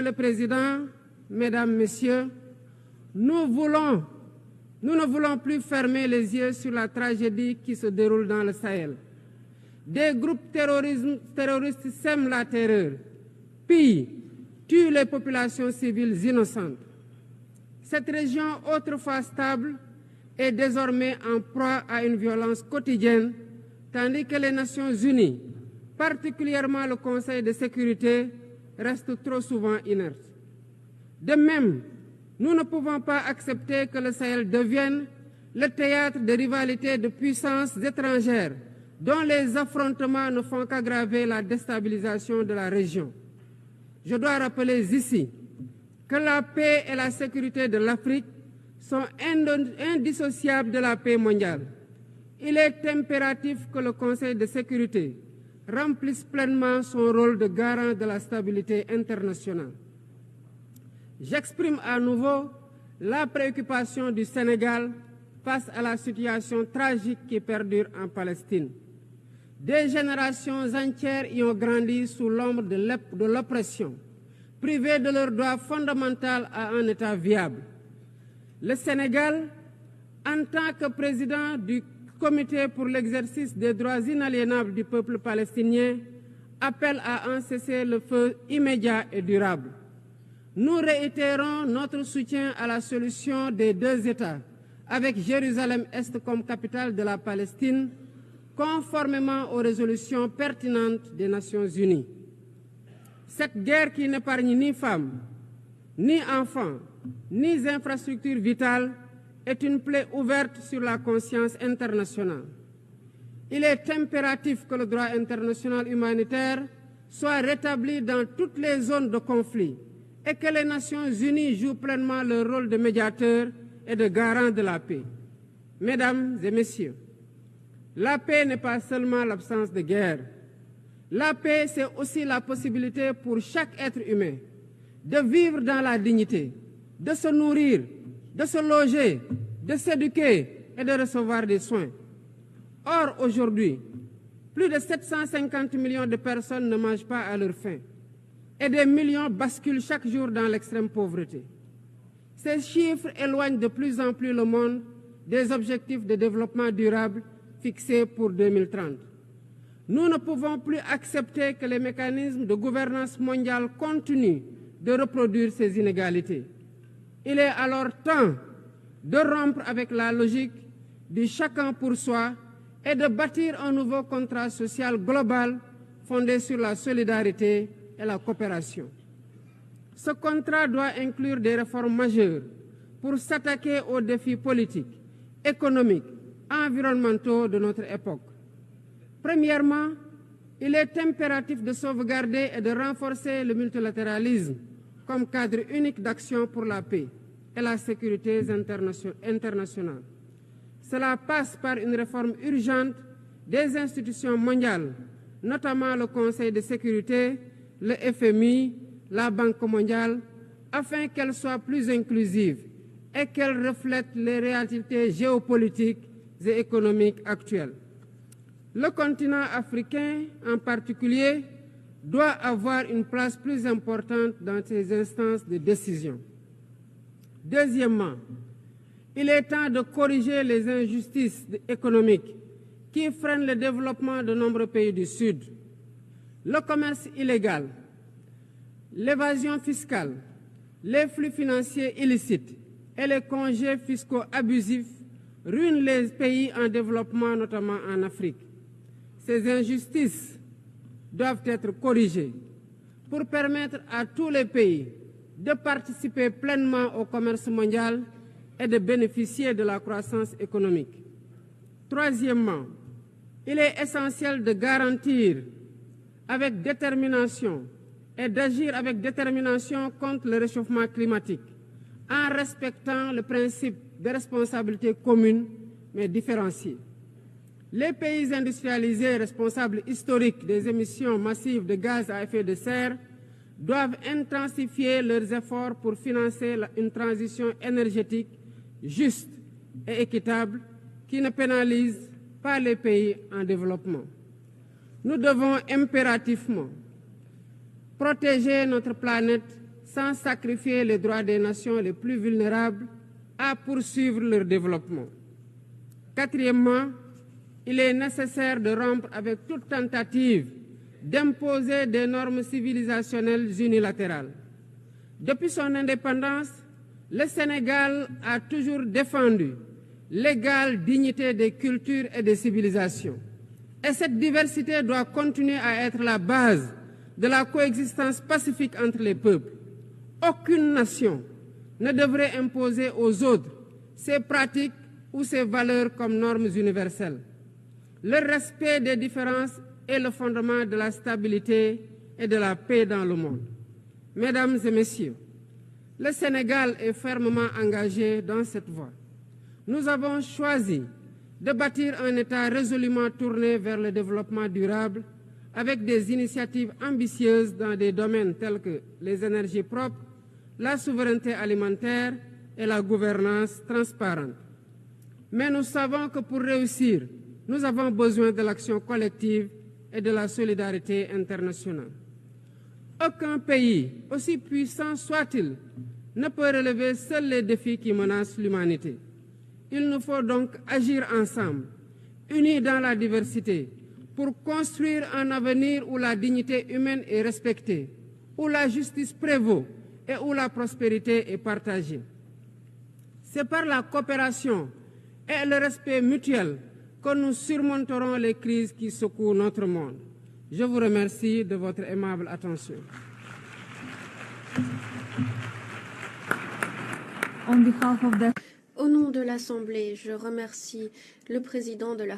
le Président, Mesdames, Messieurs, nous ne voulons plus fermer les yeux sur la tragédie qui se déroule dans le Sahel. Des groupes terroristes sèment la terreur, pillent, tuent les populations civiles innocentes. Cette région, autrefois stable, est désormais en proie à une violence quotidienne, tandis que les Nations Unies, particulièrement le Conseil de sécurité, restent trop souvent inertes. De même, nous ne pouvons pas accepter que le Sahel devienne le théâtre de rivalités de puissances étrangères dont les affrontements ne font qu'aggraver la déstabilisation de la région. Je dois rappeler ici que la paix et la sécurité de l'Afrique sont indissociables de la paix mondiale. Il est impératif que le Conseil de sécurité remplisse pleinement son rôle de garant de la stabilité internationale. J'exprime à nouveau la préoccupation du Sénégal face à la situation tragique qui perdure en Palestine. Des générations entières y ont grandi sous l'ombre de l'oppression, privées de leur droit fondamental à un État viable. Le Sénégal, en tant que président du Comité pour l'exercice des droits inaliénables du peuple palestinien, appelle à un cessez-le-feu immédiat et durable. Nous réitérons notre soutien à la solution des deux États, avec Jérusalem-Est comme capitale de la Palestine, conformément aux résolutions pertinentes des Nations Unies. Cette guerre qui n'épargne ni femmes, ni enfants, ni infrastructures vitales est une plaie ouverte sur la conscience internationale. Il est impératif que le droit international humanitaire soit rétabli dans toutes les zones de conflit et que les Nations Unies jouent pleinement leur rôle de médiateur et de garant de la paix. Mesdames et Messieurs, la paix n'est pas seulement l'absence de guerre. La paix, c'est aussi la possibilité pour chaque être humain de vivre dans la dignité, de se nourrir, de se loger, de s'éduquer et de recevoir des soins. Or, aujourd'hui, plus de 750 millions de personnes ne mangent pas à leur faim et des millions basculent chaque jour dans l'extrême pauvreté. Ces chiffres éloignent de plus en plus le monde des objectifs de développement durable fixés pour 2030. Nous ne pouvons plus accepter que les mécanismes de gouvernance mondiale continuent de reproduire ces inégalités. Il est alors temps de rompre avec la logique du chacun pour soi et de bâtir un nouveau contrat social global fondé sur la solidarité et la coopération. Ce contrat doit inclure des réformes majeures pour s'attaquer aux défis politiques, économiques, environnementaux de notre époque. Premièrement, il est impératif de sauvegarder et de renforcer le multilatéralisme comme cadre unique d'action pour la paix et la sécurité internationale. Cela passe par une réforme urgente des institutions mondiales, notamment le Conseil de sécurité, le FMI, la Banque mondiale, afin qu'elles soient plus inclusives et qu'elles reflètent les réalités géopolitiques et économiques actuelles. Le continent africain, en particulier, doit avoir une place plus importante dans ces instances de décision. Deuxièmement, il est temps de corriger les injustices économiques qui freinent le développement de nombreux pays du Sud. Le commerce illégal, l'évasion fiscale, les flux financiers illicites et les congés fiscaux abusifs ruinent les pays en développement, notamment en Afrique. Ces injustices doivent être corrigées pour permettre à tous les pays de participer pleinement au commerce mondial et de bénéficier de la croissance économique. Troisièmement, il est essentiel de garantir avec détermination et d'agir avec détermination contre le réchauffement climatique en respectant le principe de responsabilité commune mais différenciée. Les pays industrialisés responsables historiques des émissions massives de gaz à effet de serre doivent intensifier leurs efforts pour financer une transition énergétique juste et équitable qui ne pénalise pas les pays en développement. Nous devons impérativement protéger notre planète sans sacrifier les droits des nations les plus vulnérables, à poursuivre leur développement. Quatrièmement, il est nécessaire de rompre avec toute tentative d'imposer des normes civilisationnelles unilatérales. Depuis son indépendance, le Sénégal a toujours défendu l'égale dignité des cultures et des civilisations. Et cette diversité doit continuer à être la base de la coexistence pacifique entre les peuples. Aucune nation ne devrait imposer aux autres ses pratiques ou ses valeurs comme normes universelles. Le respect des différences est le fondement de la stabilité et de la paix dans le monde. Mesdames et messieurs, le Sénégal est fermement engagé dans cette voie. Nous avons choisi de bâtir un État résolument tourné vers le développement durable avec des initiatives ambitieuses dans des domaines tels que les énergies propres, la souveraineté alimentaire et la gouvernance transparente. Mais nous savons que pour réussir, nous avons besoin de l'action collective et de la solidarité internationale. Aucun pays, aussi puissant soit-il, ne peut relever seuls les défis qui menacent l'humanité. Il nous faut donc agir ensemble, unis dans la diversité, pour construire un avenir où la dignité humaine est respectée, où la justice prévaut et où la prospérité est partagée. C'est par la coopération et le respect mutuel que nous surmonterons les crises qui secouent notre monde. Je vous remercie de votre aimable attention. Au nom de l'Assemblée, je remercie le président de la